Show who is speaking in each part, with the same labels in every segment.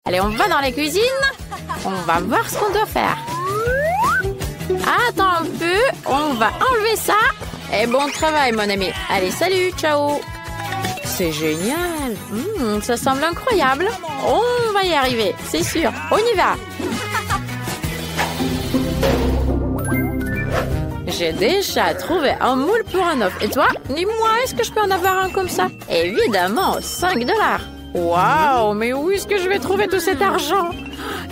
Speaker 1: Allez, on va dans la cuisine. On va voir ce qu'on doit faire. Attends un peu. On va enlever ça. Et bon travail, mon ami. Allez, salut, ciao. C'est génial. Ça semble incroyable. On va y arriver, c'est sûr. On y va. J'ai déjà trouvé un moule pour un œuf. Et toi, dis-moi, est-ce que je peux en avoir un comme ça? Évidemment, 5 $. Waouh, mais où est-ce que je vais trouver tout cet argent?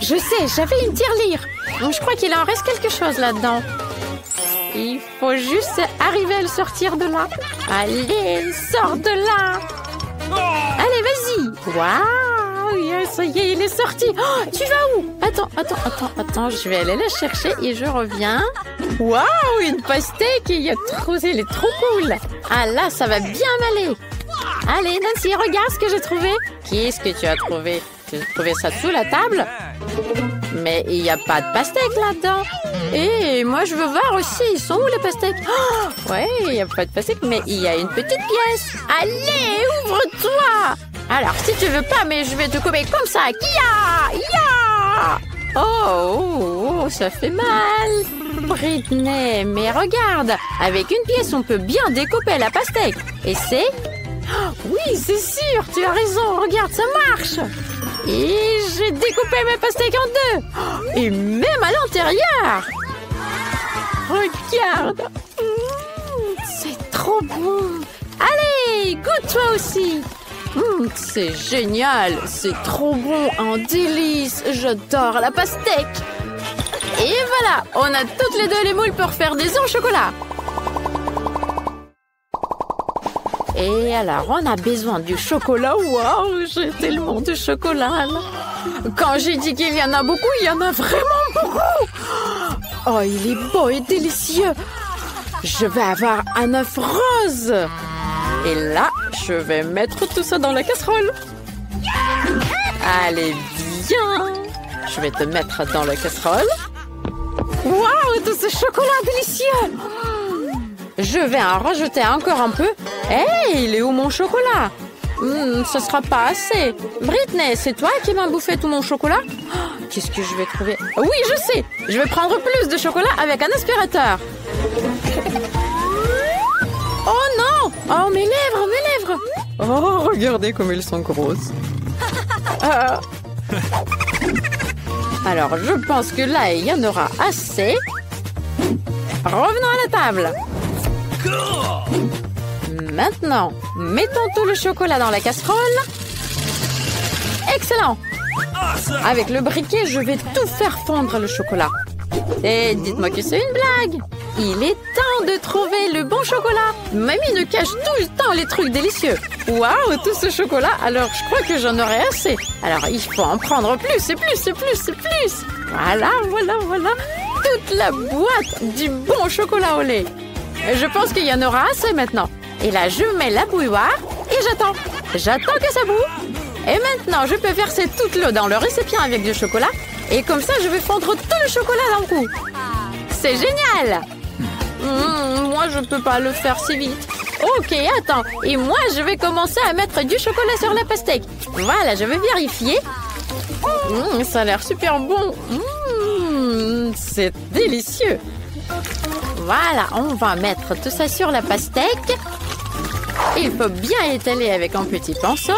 Speaker 1: Je sais, j'avais une tirelire. Donc je crois qu'il en reste quelque chose là-dedans. Il faut juste arriver à le sortir de là. Allez, sors de là. Allez, vas-y. Waouh, yes, ça y est, il est sorti. Oh, tu vas où? Attends, je vais aller la chercher et je reviens. Waouh, une pastèque, elle est trop cool. Ah là, ça va bien m'aller. Allez, Nancy, regarde ce que j'ai trouvé. Qu'est-ce que tu as trouvé? Tu as trouvé ça sous la table? Mais il n'y a pas de pastèque là-dedans. Et moi, je veux voir aussi. Ils sont où les pastèques? Oh, ouais, il n'y a pas de pastèque, mais il y a une petite pièce. Allez, ouvre-toi. Alors, si tu veux pas, mais je vais te couper comme ça. Kia! Ya! Oh, ça fait mal. Britney, mais regarde. Avec une pièce, on peut bien découper la pastèque. Et c'est... Oui, c'est sûr, tu as raison. Regarde, ça marche. Et j'ai découpé mes pastèques en 2. Et même à l'intérieur. Regarde. C'est trop bon. Allez, goûte toi aussi. C'est génial. C'est trop bon, un délice. J'adore la pastèque. Et voilà, on a toutes les deux les moules pour faire des œufs au chocolat. Et alors, on a besoin du chocolat. Waouh, j'ai tellement de chocolat, là. Quand j'ai dit qu'il y en a beaucoup, il y en a vraiment beaucoup. Oh, il est beau et délicieux. Je vais avoir un œuf rose. Et là, je vais mettre tout ça dans la casserole. Allez, viens. Je vais te mettre dans la casserole. Waouh, tout ce chocolat délicieux. Je vais en rajouter encore un peu. Hé, il est où mon chocolat? Ce sera pas assez. Britney, c'est toi qui m'as bouffé tout mon chocolat? Qu'est-ce que je vais trouver? Oui, je sais. Je vais prendre plus de chocolat avec un aspirateur. Oh non! Oh, mes lèvres! Oh, regardez comme elles sont grosses. Alors, je pense que là, il y en aura assez. Revenons à la table. Maintenant, mettons tout le chocolat dans la casserole. Excellent! Avec le briquet, je vais tout faire fondre le chocolat. Et dites-moi que c'est une blague. Il est temps de trouver le bon chocolat. Mamie nous cache tout le temps les trucs délicieux. Waouh, tout ce chocolat, alors je crois que j'en aurai assez. Alors il faut en prendre plus et plus et plus et plus. Voilà. Toute la boîte du bon chocolat au lait. Je pense qu'il y en aura assez maintenant. Et là, je mets la bouilloire et j'attends. J'attends que ça boue. Et maintenant, je peux verser toute l'eau dans le récipient avec du chocolat. Et comme ça, je vais fondre tout le chocolat d'un coup. C'est génial. Moi, je peux pas le faire si vite. Ok, attends. Et moi, je vais commencer à mettre du chocolat sur la pastèque. Voilà, je vais vérifier. Ça a l'air super bon. C'est délicieux. Voilà, on va mettre tout ça sur la pastèque. Il faut bien étaler avec un petit pinceau.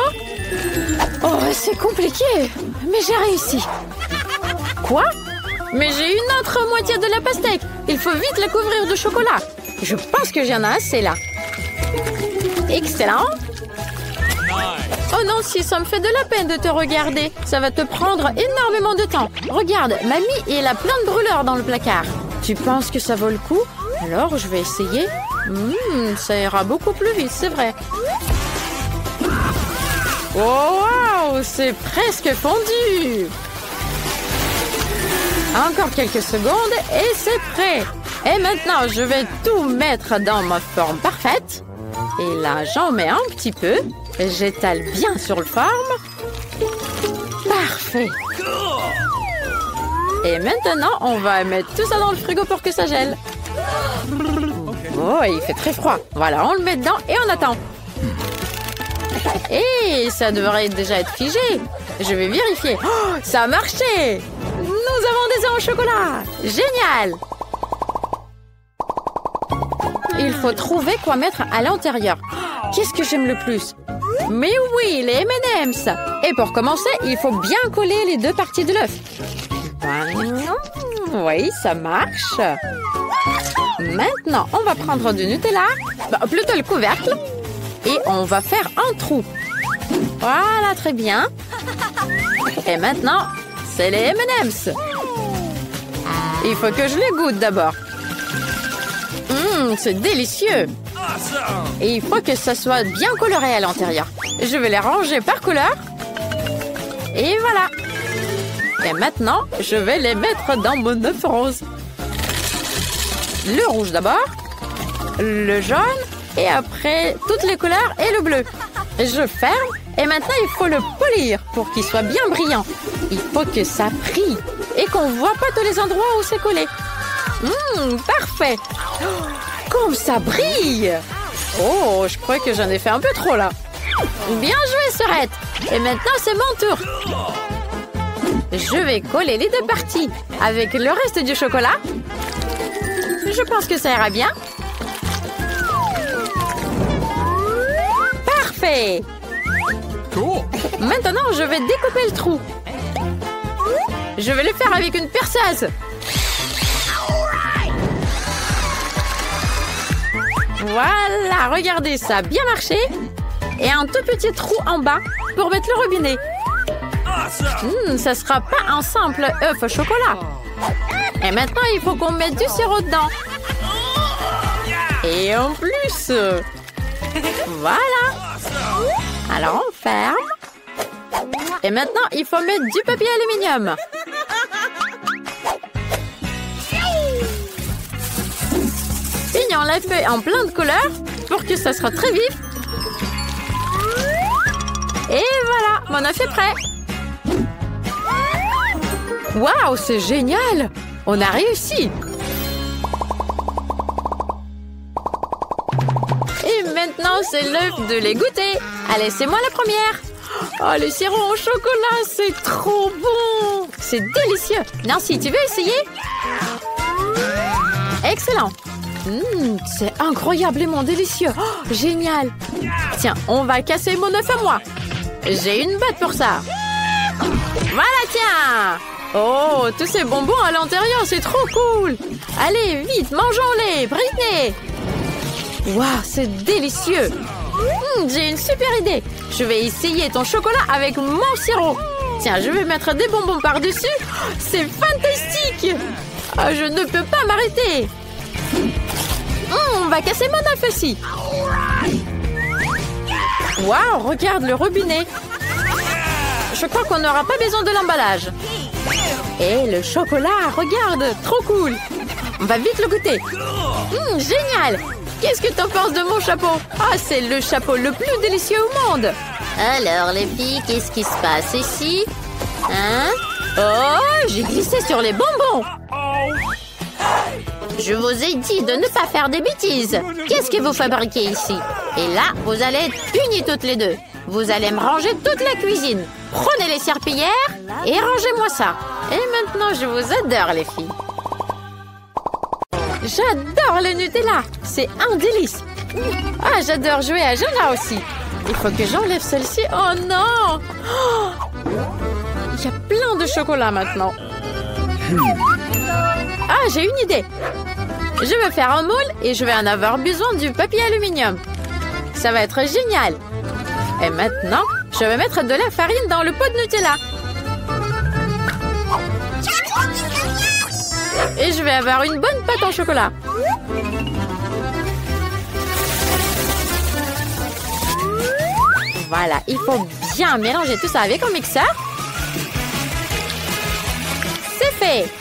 Speaker 1: Oh, c'est compliqué. Mais j'ai réussi. Quoi? Mais j'ai une autre moitié de la pastèque. Il faut vite la couvrir de chocolat. Je pense que j'en ai assez là. Excellent. Oh non, si ça me fait de la peine de te regarder. Ça va te prendre énormément de temps. Regarde, mamie, elle a plein de brûleurs dans le placard. Tu penses que ça vaut le coup? Alors, je vais essayer. Ça ira beaucoup plus vite, c'est vrai. Oh, wow, c'est presque fondu. Encore quelques secondes et c'est prêt. Et maintenant, je vais tout mettre dans ma forme parfaite. Et là, j'en mets un petit peu. J'étale bien sur le forme. Parfait. Et maintenant, on va mettre tout ça dans le frigo pour que ça gèle. Oh, il fait très froid. Voilà, on le met dedans et on attend. Et ça devrait déjà être figé. Je vais vérifier. Oh, ça a marché! Nous avons des œufs au chocolat! Génial! Il faut trouver quoi mettre à l'intérieur. Qu'est-ce que j'aime le plus? Mais oui, les M&M's! Et pour commencer, il faut bien coller les deux parties de l'œuf. Oui, ça marche. Maintenant, on va prendre du Nutella, plutôt le couvercle, et on va faire un trou. Voilà, très bien. Et maintenant, c'est les M&M's. Il faut que je les goûte d'abord. C'est délicieux. Et il faut que ça soit bien coloré à l'intérieur. Je vais les ranger par couleur. Et voilà. Et maintenant, je vais les mettre dans mon œuf rose. Le rouge d'abord, le jaune, et après toutes les couleurs et le bleu. Je ferme, et maintenant il faut le polir pour qu'il soit bien brillant. Il faut que ça brille et qu'on ne voit pas tous les endroits où c'est collé. Parfait. Comme ça brille! Oh, je crois que j'en ai fait un peu trop là. Bien joué, Sorette. Et maintenant, c'est mon tour. Je vais coller les deux parties avec le reste du chocolat. Je pense que ça ira bien. Parfait. Maintenant, je vais découper le trou. Je vais le faire avec une perceuse. Voilà, regardez, ça a bien marché. Et un tout petit trou en bas pour mettre le robinet. Ça sera pas un simple œuf au chocolat. Et maintenant, il faut qu'on mette du sirop dedans. Et en plus, voilà. Alors, on ferme. Et maintenant, il faut mettre du papier aluminium. Peignons la feuille en plein de couleurs pour que ça sera très vif. Et voilà, mon œuf est prêt. Waouh, c'est génial! On a réussi! Et maintenant, c'est l'œuf de les goûter. Allez, c'est moi la première. Oh, le sirop au chocolat, c'est trop bon! C'est délicieux. Nancy, tu veux essayer? Excellent. C'est incroyablement délicieux. Oh, génial. Tiens, on va casser mon œuf à moi. J'ai une botte pour ça. Voilà, tiens. Oh, tous ces bonbons à l'intérieur, c'est trop cool. Allez, vite, mangeons-les, Britney. Waouh, c'est délicieux. J'ai une super idée. Je vais essayer ton chocolat avec mon sirop. Tiens, je vais mettre des bonbons par-dessus. C'est fantastique. Oh, je ne peux pas m'arrêter. On va casser mon œuf aussi. Waouh, regarde le robinet. Je crois qu'on n'aura pas besoin de l'emballage. Et le chocolat, regarde, trop cool. On va vite le goûter. Génial. Qu'est-ce que t'en penses de mon chapeau? Ah, c'est le chapeau le plus délicieux au monde. Alors, les filles, qu'est-ce qui se passe ici? Hein? Oh, j'ai glissé sur les bonbons. Je vous ai dit de ne pas faire des bêtises. Qu'est-ce que vous fabriquez ici? Et là, vous allez être punies toutes les deux. Vous allez me ranger toute la cuisine. Prenez les serpillères et rangez-moi ça. Et maintenant, je vous adore, les filles. J'adore le Nutella. C'est un délice. Ah, j'adore jouer à Jonah aussi. Il faut que j'enlève celle-ci. Oh non! Il y a plein de chocolat maintenant. Ah, j'ai une idée. Je vais faire un moule et je vais en avoir besoin du papier aluminium. Ça va être génial. Et maintenant, je vais mettre de la farine dans le pot de Nutella. Et je vais avoir une bonne pâte en chocolat. Voilà, il faut bien mélanger tout ça avec un mixeur. C'est fait.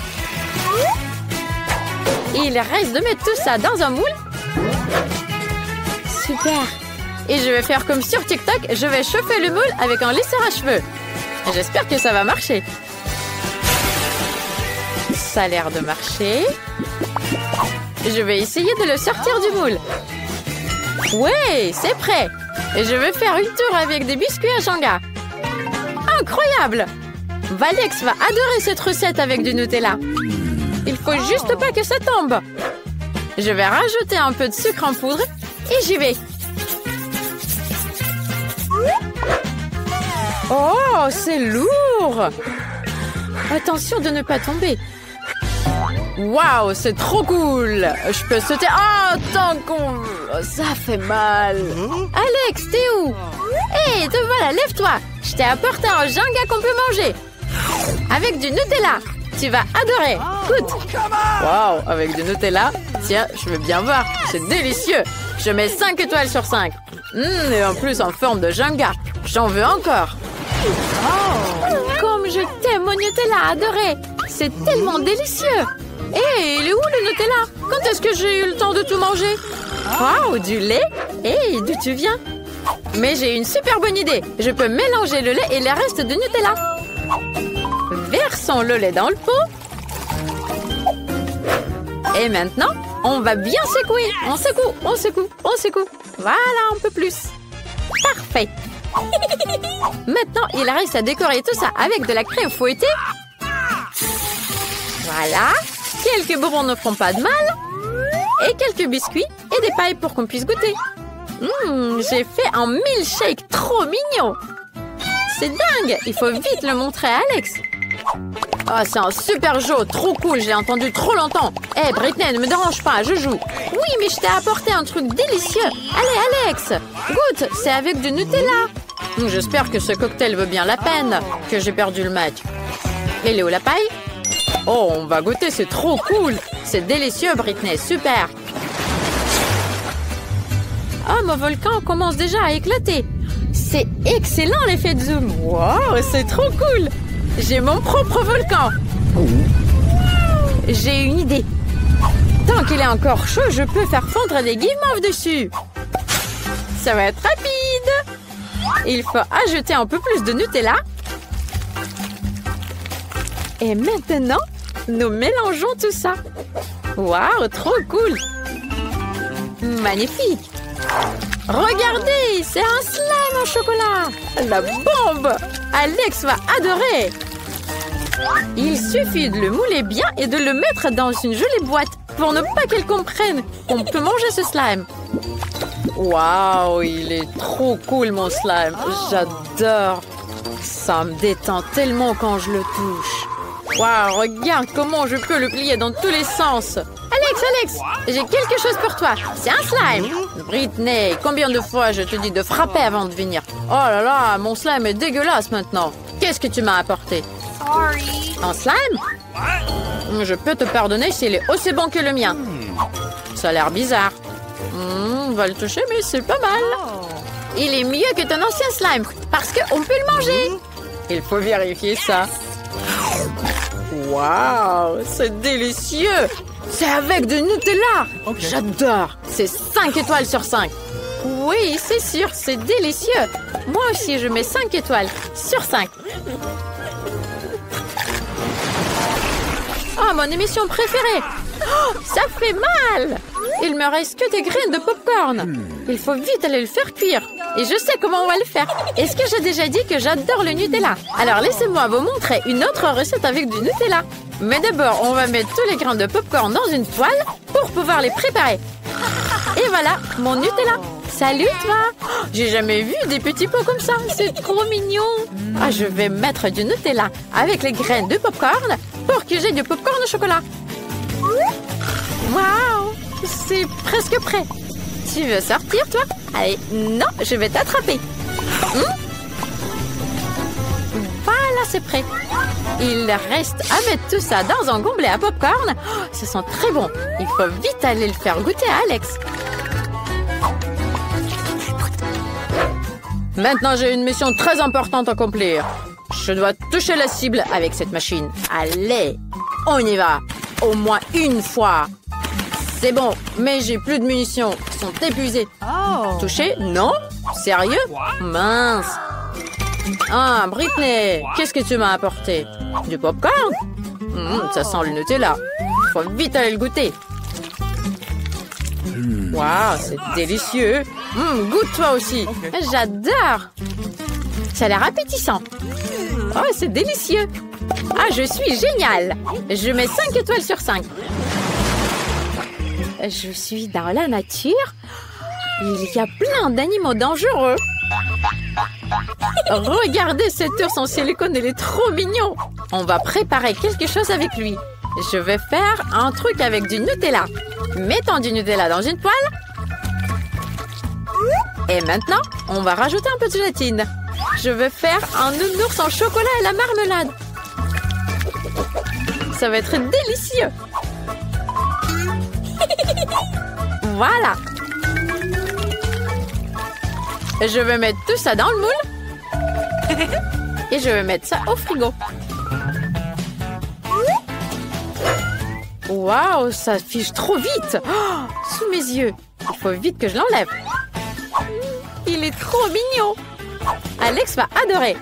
Speaker 1: Il reste de mettre tout ça dans un moule. Super. Et je vais faire comme sur TikTok, je vais chauffer le moule avec un lisseur à cheveux. J'espère que ça va marcher. Ça a l'air de marcher. Je vais essayer de le sortir du moule. Ouais, c'est prêt. Et je vais faire une tour avec des biscuits à Jenga. incroyable! Alex va adorer cette recette avec du Nutella. Il faut juste pas que ça tombe. Je vais rajouter un peu de sucre en poudre et j'y vais. Oh, c'est lourd! Attention de ne pas tomber. Waouh, c'est trop cool! Je peux sauter. Oh, tant qu'on... Ça fait mal. Alex, t'es où? Hé, te voilà, lève-toi. Je t'ai apporté un Jenga qu'on peut manger. Avec du Nutella. Tu vas adorer. Goûte. Waouh, avec du Nutella. Tiens, je veux bien voir. C'est délicieux. Je mets 5 étoiles sur 5. Et en plus en forme de Jenga. J'en veux encore. Comme je t'aime, mon Nutella adoré. C'est tellement délicieux. Hé, il est où le Nutella? Quand est-ce que j'ai eu le temps de tout manger? Waouh, du lait? Hé, d'où tu viens? Mais j'ai une super bonne idée. Je peux mélanger le lait et le reste de Nutella. Versons le lait dans le pot. Et maintenant, on va bien secouer. On secoue, on secoue, on secoue. Voilà, un peu plus. Parfait. Maintenant, il reste à décorer tout ça avec de la crème fouettée. Voilà. Quelques bonbons ne feront pas de mal. Et quelques biscuits et des pailles pour qu'on puisse goûter. J'ai fait un milkshake trop mignon. C'est dingue. Il faut vite le montrer à Alex. Oh, c'est un super jeu, trop cool, j'ai entendu trop longtemps. Hé, Britney, ne me dérange pas, je joue. Oui, mais je t'ai apporté un truc délicieux. Allez, Alex, goûte, c'est avec du Nutella. J'espère que ce cocktail vaut bien la peine, que j'ai perdu le match. Elle est où la paille? Oh, on va goûter, c'est trop cool. C'est délicieux, Britney, super. Oh, mon volcan commence déjà à éclater. C'est excellent l'effet de zoom. Wow, c'est trop cool. J'ai mon propre volcan. J'ai une idée. Tant qu'il est encore chaud, je peux faire fondre des guimauves dessus. Ça va être rapide. Il faut ajouter un peu plus de Nutella. Et maintenant, nous mélangeons tout ça. Waouh, trop cool. Magnifique. Regardez, c'est un slime en chocolat. La bombe. Alex va adorer. Il suffit de le mouler bien et de le mettre dans une jolie boîte pour ne pas qu'elle comprenne qu'on peut manger ce slime. Waouh, il est trop cool mon slime. J'adore. Ça me détend tellement quand je le touche. Waouh, regarde comment je peux le plier dans tous les sens. Alex, j'ai quelque chose pour toi. C'est un slime. Britney, combien de fois je te dis de frapper avant de venir? Oh là là, mon slime est dégueulasse maintenant. Qu'est-ce que tu m'as apporté? Un slime? Je peux te pardonner s'il est aussi bon que le mien. Ça a l'air bizarre. On va le toucher, mais c'est pas mal. Il est mieux que ton ancien slime, parce qu'on peut le manger. Il faut vérifier ça. Waouh, c'est délicieux. C'est avec du Nutella. J'adore. C'est 5 étoiles sur 5. Oui, c'est sûr, c'est délicieux. Moi aussi, je mets 5 étoiles sur 5. Oh, mon émission préférée. Oh, ça fait mal. Il me reste que des graines de popcorn. Il faut vite aller le faire cuire. Et je sais comment on va le faire. Est-ce que j'ai déjà dit que j'adore le Nutella? Alors laissez-moi vous montrer une autre recette avec du Nutella. Mais d'abord, on va mettre tous les grains de popcorn dans une toile pour pouvoir les préparer. Et voilà, mon Nutella. Salut toi. Oh, j'ai jamais vu des petits pots comme ça. C'est trop mignon. Ah, je vais mettre du Nutella avec les graines de popcorn pour que j'ai du popcorn au chocolat. Waouh, c'est presque prêt. Tu veux sortir, toi? Allez, non, je vais t'attraper. Voilà, c'est prêt. Il reste à mettre tout ça dans un gobelet à popcorn. Oh, ça sent très bon. Il faut vite aller le faire goûter à Alex. Maintenant, j'ai une mission très importante à accomplir. Je dois toucher la cible avec cette machine. Allez, on y va. Au moins une fois. C'est bon, mais j'ai plus de munitions. Elles sont épuisées. Toucher? Non? Sérieux? Mince. Ah, Britney, qu'est-ce que tu m'as apporté? Du popcorn? Ça sent le Nutella. Faut vite aller le goûter. Waouh, c'est délicieux. Goûte toi aussi. J'adore. Ça a l'air appétissant. Oh, c'est délicieux. Ah, je suis géniale. Je mets 5 étoiles sur 5. Je suis dans la nature. Il y a plein d'animaux dangereux. Regardez cet ours en silicone, il est trop mignon. On va préparer quelque chose avec lui. Je vais faire un truc avec du Nutella. Mettons du Nutella dans une poêle. Et maintenant, on va rajouter un peu de gélatine. Je vais faire un nounours en chocolat et la marmelade. Ça va être délicieux. Voilà. Je vais mettre tout ça dans le moule. Et je vais mettre ça au frigo. Waouh, ça fiche trop vite. Oh, sous mes yeux. Il faut vite que je l'enlève. Il est trop mignon. Alex va adorer.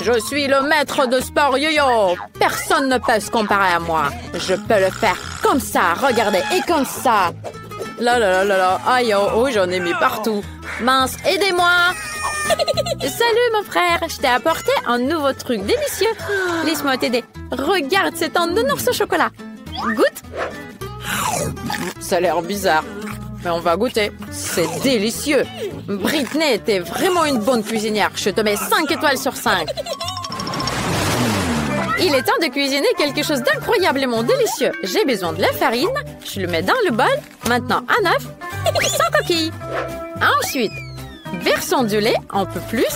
Speaker 1: Je suis le maître de sport yo-yo. Personne ne peut se comparer à moi. Je peux le faire comme ça, regardez, et comme ça. Là là là là là, aïe oh, j'en ai mis partout. Mince, aidez-moi. Salut mon frère, je t'ai apporté un nouveau truc délicieux. Laisse-moi t'aider. Regarde, c'est un nounours au chocolat. Goûte. Ça a l'air bizarre, mais on va goûter. C'est délicieux. Britney était vraiment une bonne cuisinière. Je te mets 5 étoiles sur 5. Il est temps de cuisiner quelque chose d'incroyablement délicieux. J'ai besoin de la farine. Je le mets dans le bol. Maintenant, un œuf sans coquille. Ensuite, versons du lait un peu plus.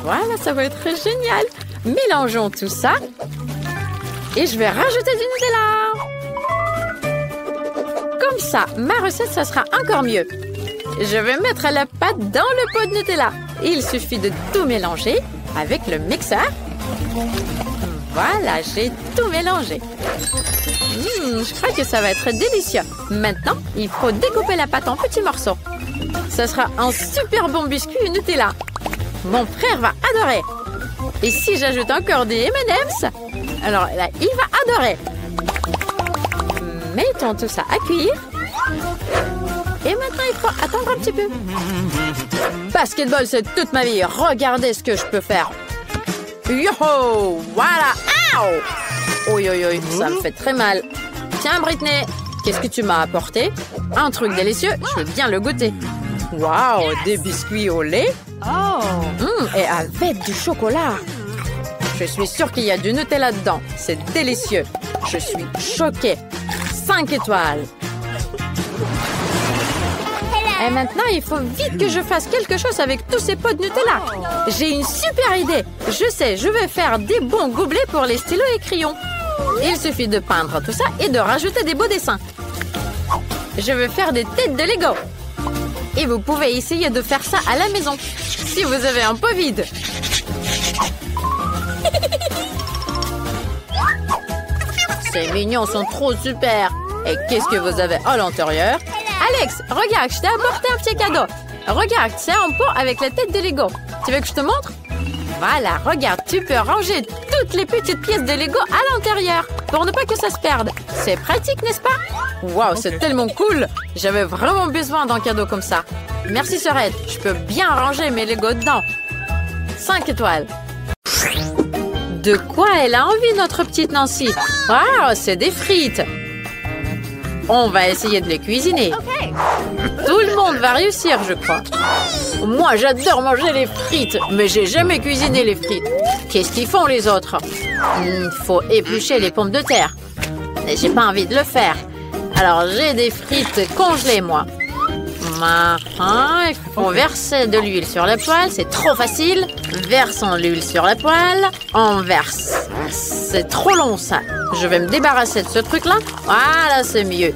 Speaker 1: Voilà, ça va être génial. Mélangeons tout ça. Et je vais rajouter du Nutella. Comme ça, ma recette, ça sera encore mieux. Je vais mettre la pâte dans le pot de Nutella. Il suffit de tout mélanger avec le mixeur. Voilà, j'ai tout mélangé. Je crois que ça va être délicieux. Maintenant, il faut découper la pâte en petits morceaux. Ce sera un super bon biscuit Nutella. Mon frère va adorer. Et si j'ajoute encore des M&M's, alors là, il va adorer. Mettons tout ça à cuire. Et maintenant, il faut attendre un petit peu. Basketball, c'est toute ma vie. Regardez ce que je peux faire. Yo-ho! Voilà! Aouh! Oi, oi, oi, ça me fait très mal. Tiens, Britney, qu'est-ce que tu m'as apporté? Un truc délicieux, je veux bien le goûter. Waouh! Des biscuits au lait? Et avec du chocolat. Je suis sûre qu'il y a du Nutella dedans. C'est délicieux. Je suis choquée. 5 étoiles. Et maintenant, il faut vite que je fasse quelque chose avec tous ces pots de Nutella. J'ai une super idée. Je sais, je vais faire des bons gobelets pour les stylos et crayons. Il suffit de peindre tout ça et de rajouter des beaux dessins. Je vais faire des têtes de Lego. Et vous pouvez essayer de faire ça à la maison, si vous avez un pot vide. Ces mignons sont trop super. Et qu'est-ce que vous avez à l'intérieur? Alex, regarde, je t'ai apporté un petit cadeau. Regarde, c'est un pot avec la tête de Lego. Tu veux que je te montre? Voilà, regarde, tu peux ranger toutes les petites pièces de Lego à l'intérieur pour ne pas que ça se perde. C'est pratique, n'est-ce pas? Waouh, c'est tellement cool. J'avais vraiment besoin d'un cadeau comme ça. Merci, Sœurette. Je peux bien ranger mes Lego dedans. 5 étoiles. De quoi elle a envie, notre petite Nancy? Waouh, c'est des frites. On va essayer de les cuisiner. Tout le monde va réussir, je crois. Moi, j'adore manger les frites, mais j'ai jamais cuisiné les frites. Qu'est-ce qu'ils font, les autres? Il faut éplucher les pommes de terre. Mais j'ai pas envie de le faire. Alors, j'ai des frites congelées, moi. Il faut verser de l'huile sur la poêle. C'est trop facile. Versons l'huile sur la poêle. On verse. C'est trop long, ça. Je vais me débarrasser de ce truc-là. Voilà, c'est mieux.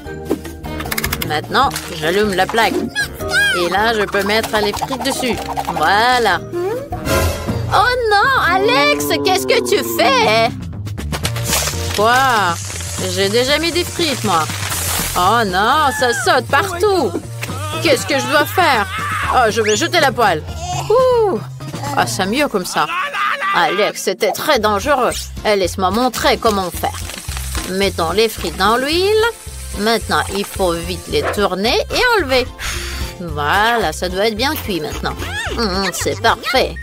Speaker 1: Maintenant, j'allume la plaque. Et là, je peux mettre les frites dessus. Voilà. Oh non, Alex, qu'est-ce que tu fais? Quoi? J'ai déjà mis des frites, moi. Oh non, ça saute partout. Qu'est-ce que je dois faire? Oh, je vais jeter la poêle. Ouh. Ah, c'est mieux comme ça. Alex, c'était très dangereux. Laisse-moi montrer comment faire. Mettons les frites dans l'huile. Maintenant, il faut vite les tourner et enlever. Voilà, ça doit être bien cuit maintenant. C'est parfait.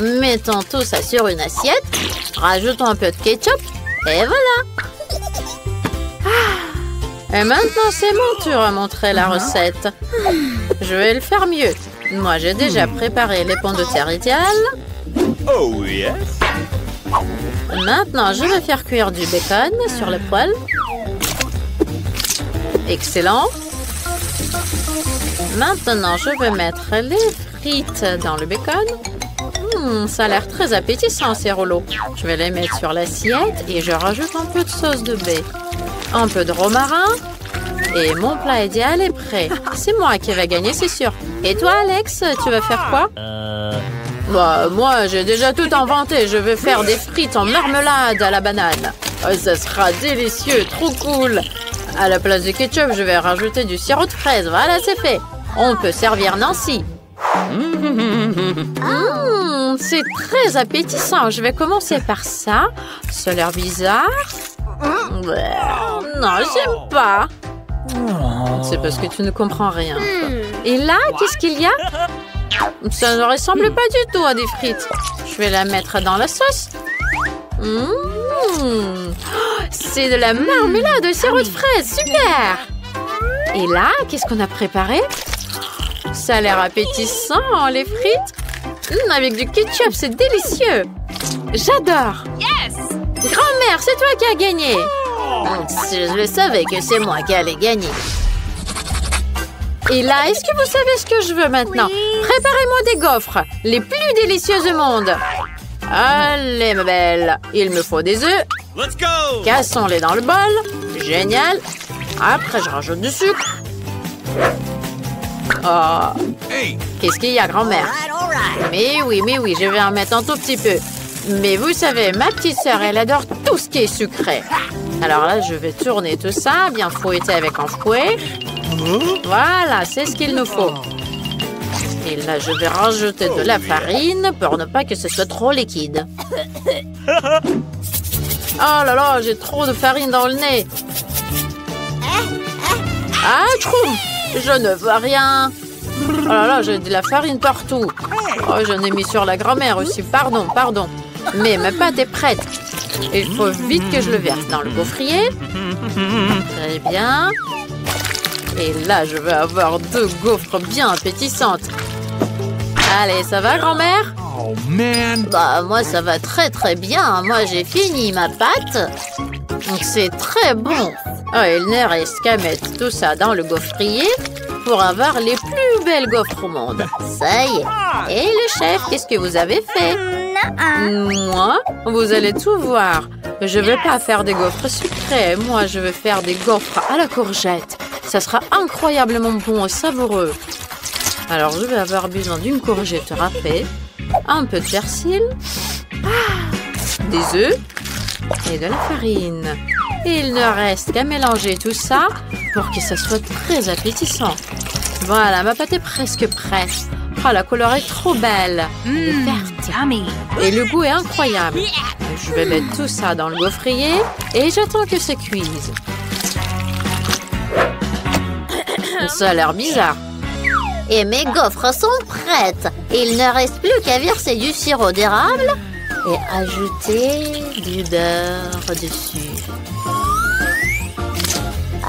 Speaker 1: Mettons tout ça sur une assiette. Rajoutons un peu de ketchup. Et voilà. Et maintenant, c'est mon tour à montrer la recette. Je vais le faire mieux. Moi, j'ai déjà préparé les pommes de terre idéales.
Speaker 2: Oh yes.
Speaker 1: Maintenant, je vais faire cuire du bacon sur le poêle. Excellent. Maintenant, je vais mettre les frites dans le bacon. Ça a l'air très appétissant, ces rouleaux. Je vais les mettre sur l'assiette et je rajoute un peu de sauce de baie. Un peu de romarin. Et mon plat idéal est prêt. C'est moi qui vais gagner, c'est sûr. Et toi, Alex, tu vas faire quoi? Bah, moi, j'ai déjà tout inventé. Je vais faire des frites en marmelade à la banane. Oh, ça sera délicieux, trop cool. À la place du ketchup, je vais rajouter du sirop de fraise. Voilà, c'est fait. On peut servir Nancy. C'est très appétissant. Je vais commencer par ça. Ça a l'air bizarre. Non, j'aime pas. C'est parce que tu ne comprends rien. Et là, qu'est-ce qu'il y a? Ça ne ressemble pas du tout à des frites. Je vais la mettre dans la sauce. C'est de la marmelade au sirop de fraise. Super! Et là, qu'est-ce qu'on a préparé? Ça a l'air appétissant, les frites. Avec du ketchup, c'est délicieux. J'adore.
Speaker 3: Yes!
Speaker 1: Grand-mère, c'est toi qui as gagné. Je le savais que c'est moi qui allais gagner. Et là, est-ce que vous savez ce que je veux maintenant? Préparez-moi des gaufres, les plus délicieuses du monde. Allez, ma belle, il me faut des œufs.
Speaker 2: Let's go!
Speaker 1: Cassons-les dans le bol. Génial. Après, je rajoute du sucre. Oh,
Speaker 2: Hey!
Speaker 1: qu'est-ce qu'il y a, grand-mère? Mais oui, je vais en mettre un tout petit peu. Mais vous savez, ma petite sœur, elle adore tout ce qui est sucré. Alors là, je vais tourner tout ça, bien fouetter avec un fouet. Voilà, c'est ce qu'il nous faut. Et là, je vais rajouter de la farine pour ne pas que ce soit trop liquide. Oh là là, j'ai trop de farine dans le nez. Ah, troum! Je ne vois rien. Oh là là, j'ai de la farine partout. Oh, j'en ai mis sur la grand-mère aussi. Pardon. Mais ma pâte est prête. Il faut vite que je le verse dans le gaufrier. Très bien. Et là, je vais avoir 2 gaufres bien appétissantes. Allez, ça va, grand-mère?
Speaker 2: Oh man!
Speaker 1: Bah, moi, ça va très bien. Moi, j'ai fini ma pâte. Donc, c'est très bon. Oh, il ne reste qu'à mettre tout ça dans le gaufrier pour avoir les plus belles gaufres au monde. Ça y est. Et le chef, qu'est-ce que vous avez fait? Moi? Vous allez tout voir. Je ne vais pas faire des gaufres sucrées. Moi, je vais faire des gaufres à la courgette. Ça sera incroyablement bon et savoureux. Alors, je vais avoir besoin d'une courgette râpée, un peu de persil, des œufs et de la farine. Et il ne reste qu'à mélanger tout ça pour que ça soit très appétissant. Voilà, ma pâte est presque prête. Oh, la couleur est trop belle. Elle est verte. Et le goût est incroyable. Je vais mettre tout ça dans le gaufrier et j'attends que ça cuise. Ça a l'air bizarre. Et mes gaufres sont prêtes. Il ne reste plus qu'à verser du sirop d'érable et ajouter du beurre dessus.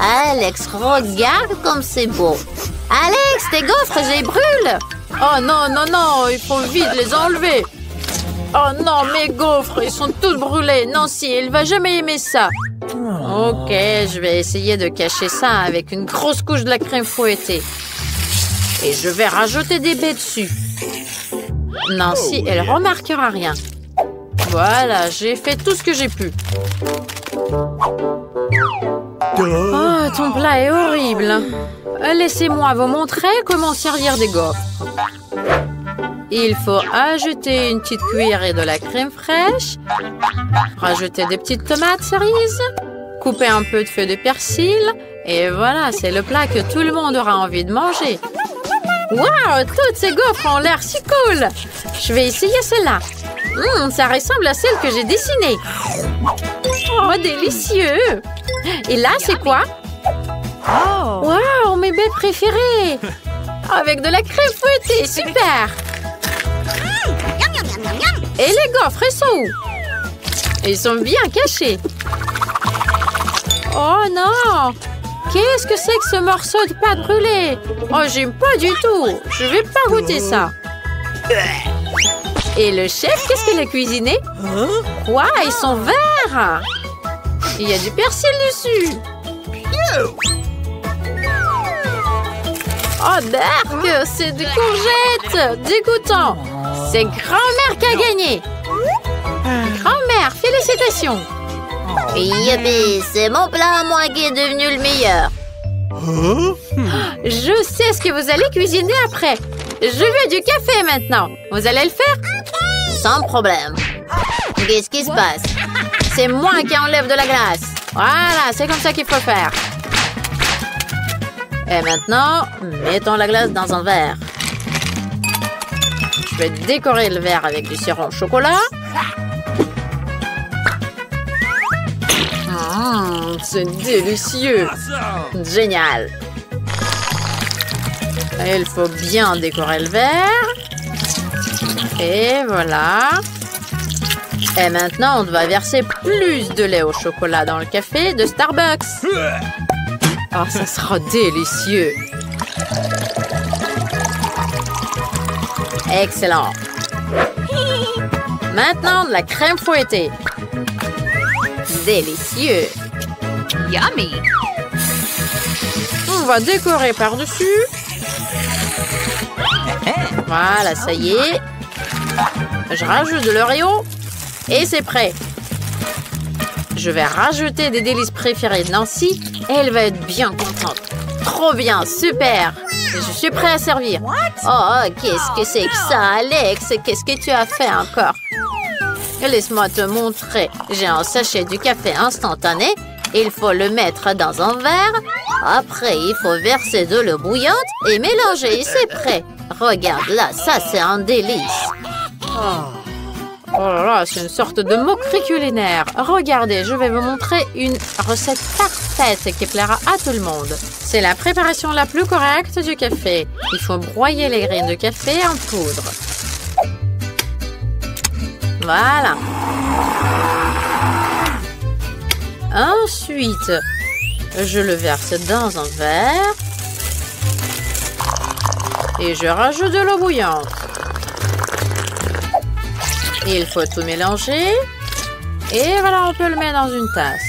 Speaker 1: Alex, regarde comme c'est beau. Alex, tes gaufres, je les brûle. Oh non, il faut vite les enlever. Oh non, mes gaufres, ils sont toutes brûlées. Nancy, elle va jamais aimer ça. Ok, je vais essayer de cacher ça avec une grosse couche de la crème fouettée. Et je vais rajouter des baies dessus. Nancy, elle remarquera rien. Voilà, j'ai fait tout ce que j'ai pu. Oh, ton plat est horrible. Laissez-moi vous montrer comment servir des gaufres. Il faut ajouter une petite cuillerée de la crème fraîche, rajouter des petites tomates cerises, couper un peu de feuilles de persil, et voilà, c'est le plat que tout le monde aura envie de manger. Waouh, toutes ces gaufres ont l'air si cool. Je vais essayer celle-là. Ça ressemble à celle que j'ai dessinée. Oh, délicieux. Et là, c'est quoi? Waouh, mes baies préférées. Avec de la crème fouettée, super. Et les gaufres, ils sont où? Ils sont bien cachés. Oh non! Qu'est-ce que c'est que ce morceau de pâte brûlée? Oh, j'aime pas du tout. Je vais pas goûter ça. Et le chef, qu'est-ce qu'il a cuisiné? Quoi? Ils sont verts! Il y a du persil dessus. Oh, Dark, c'est des courgettes! Dégoûtant! C'est grand-mère qui a gagné! Grand-mère, félicitations!
Speaker 3: Yippee, c'est mon plat à moi qui est devenu le meilleur.
Speaker 1: Je sais ce que vous allez cuisiner après. Je veux du café maintenant. Vous allez le faire?
Speaker 3: Sans problème. Qu'est-ce qui se passe?
Speaker 1: C'est moi qui enlève de la glace. Voilà, c'est comme ça qu'il faut faire. Et maintenant, mettons la glace dans un verre. Je vais décorer le verre avec du sirop au chocolat. C'est délicieux. Génial. Il faut bien décorer le verre. Et voilà. Et maintenant, on va verser plus de lait au chocolat dans le café de Starbucks. Oh, ça sera délicieux. Excellent. Maintenant, de la crème fouettée. Délicieux.
Speaker 3: Yummy.
Speaker 1: On va décorer par-dessus. Voilà, ça y est. Je rajoute de l'Oreo. Et c'est prêt. Je vais rajouter des délices préférées de Nancy. Et elle va être bien contente. Trop bien, super. Je suis prêt à servir.
Speaker 3: Oh, qu'est-ce que c'est que ça, Alex? Qu'est-ce que tu as fait encore?
Speaker 1: Laisse-moi te montrer. J'ai un sachet du café instantané. Il faut le mettre dans un verre.
Speaker 3: Après, il faut verser de l'eau bouillante et mélanger et c'est prêt. Regarde là, ça c'est un délice.
Speaker 1: Oh là là, c'est une sorte de moquerie culinaire. Regardez, je vais vous montrer une recette parfaite qui plaira à tout le monde. C'est la préparation la plus correcte du café. Il faut broyer les graines de café en poudre. Voilà. Ensuite, je le verse dans un verre. Et je rajoute de l'eau bouillante. Il faut tout mélanger. Et voilà, on peut le mettre dans une tasse.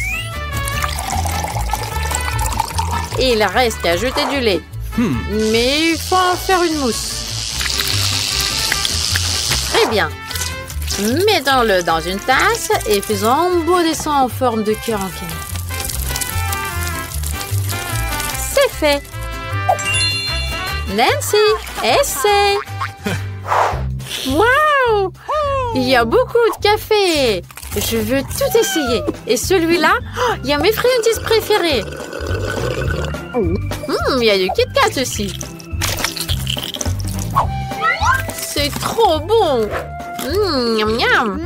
Speaker 1: Il reste qu'à ajouter du lait. Mais il faut en faire une mousse. Très bien. Mettons-le dans une tasse et faisons embourber ça en forme de cœur en canne. C'est fait. Nancy, essaye. Waouh! Il y a beaucoup de café. Je veux tout essayer. Et celui-là, il y a mes friandises préférées. Il y a du Kit Kat aussi. C'est trop bon. Miam miam.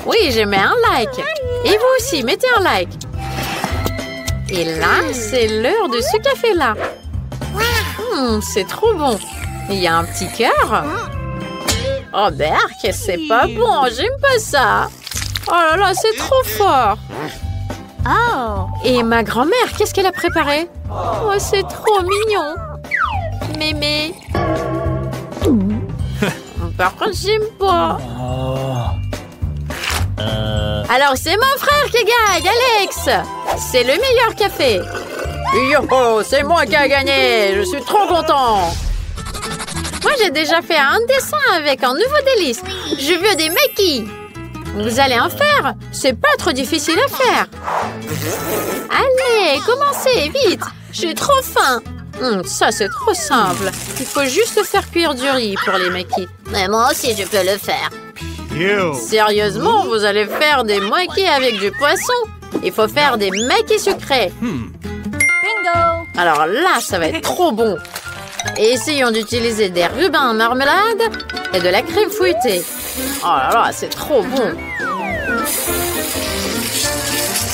Speaker 1: Oui, je mets un like. Et vous aussi, mettez un like. Et là, c'est l'heure de ce café-là. C'est trop bon. Il y a un petit cœur. Oh, Berk, c'est pas bon. J'aime pas ça. Oh là là, c'est trop fort.
Speaker 3: Oh.
Speaker 1: Et ma grand-mère, qu'est-ce qu'elle a préparé? Oh, c'est trop mignon. Mémé. Par contre, j'aime pas. Alors, c'est mon frère qui gagne, Alex. C'est le meilleur café. Yo, c'est moi qui a gagné. Je suis trop content. Moi, j'ai déjà fait un dessin avec un nouveau délice. Je veux des maquis. Vous allez en faire? C'est pas trop difficile à faire. Allez, commencez, vite. J'ai trop faim. Ça, c'est trop simple. Il faut juste faire cuire du riz pour les maquis.
Speaker 3: Mais moi aussi, je peux le faire.
Speaker 1: Sérieusement, vous allez faire des maquis avec du poisson? Il faut faire des maquis sucrés.
Speaker 3: Bingo!
Speaker 1: Alors là, ça va être trop bon. Et essayons d'utiliser des rubans en marmelade et de la crème fouettée. Oh là là, c'est trop bon.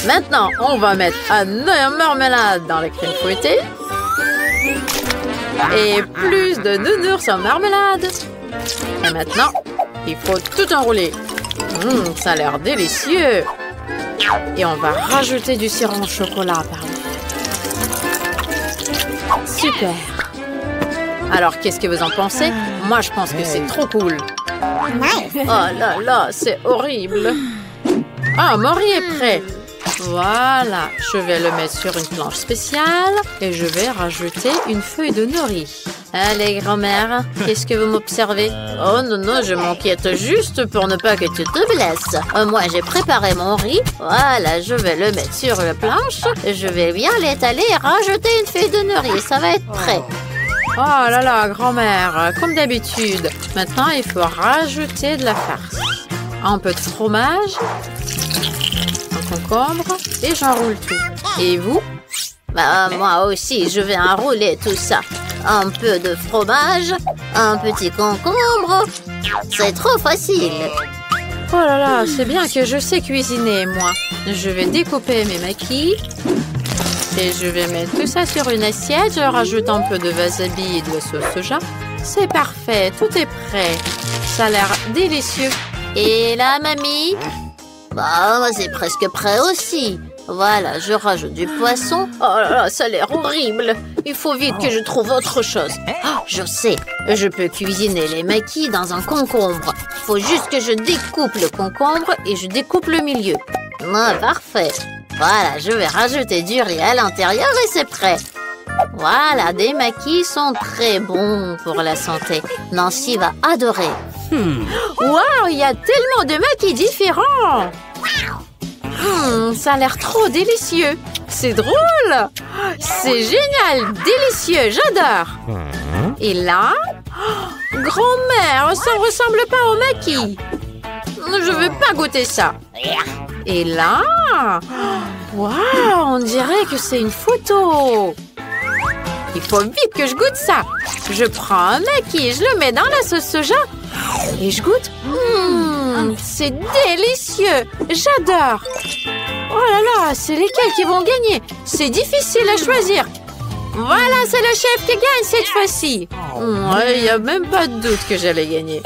Speaker 1: Maintenant, on va mettre un œuf en marmelade dans la crème fouettée. Et plus de nounours en marmelade. Et maintenant, Il faut tout enrouler. Ça a l'air délicieux. Et on va rajouter du sirop au chocolat par-dessus. Super. Alors, qu'est-ce que vous en pensez? Moi, je pense que c'est trop cool. Oh là là, c'est horrible. Ah, Maury est prêt. Voilà, je vais le mettre sur une planche spéciale et je vais rajouter une feuille de nori. Allez, grand-mère, qu'est-ce que vous m'observez? Oh non, non, je m'inquiète juste pour ne pas que tu te blesses. Moi, j'ai préparé mon riz. Voilà, je vais le mettre sur la planche. Je vais bien l'étaler et rajouter une feuille de nori. Ça va être prêt. Oh là là, grand-mère, comme d'habitude. Maintenant, il faut rajouter de la farce. Un peu de fromage, un concombre et j'enroule tout. Et vous?
Speaker 3: Bah, moi aussi, je vais enrouler tout ça. Un peu de fromage, un petit concombre. C'est trop facile.
Speaker 1: Oh là là, c'est bien que je sais cuisiner, moi. Je vais découper mes maquis. Et je vais mettre tout ça sur une assiette. Je rajoute un peu de wasabi et de la sauce soja. C'est parfait, tout est prêt. Ça a l'air délicieux.
Speaker 3: Et là, mamie? Bah, c'est presque prêt aussi. Voilà, je rajoute du poisson. Oh là là, ça a l'air horrible. Il faut vite que je trouve autre chose. Oh, je sais, je peux cuisiner les maquis dans un concombre. Il faut juste que je découpe le concombre et je découpe le milieu. Ah, parfait. Voilà, je vais rajouter du riz à l'intérieur et c'est prêt. Voilà, des maquis sont très bons pour la santé. Nancy va adorer.
Speaker 1: Waouh, il y a tellement de maquis différents. Ça a l'air trop délicieux. C'est drôle. C'est génial, délicieux, j'adore. Et là, grand-mère, ça ne ressemble pas au maquis. Je ne veux pas goûter ça. Et là, waouh, on dirait que c'est une photo. Il faut vite que je goûte ça. Je prends un maquis, je le mets dans la sauce soja et je goûte. C'est délicieux. J'adore. Oh là là, c'est lesquels qui vont gagner? C'est difficile à choisir. Voilà, c'est le chef qui gagne cette fois-ci. Il n'y a même pas de doute que j'allais gagner.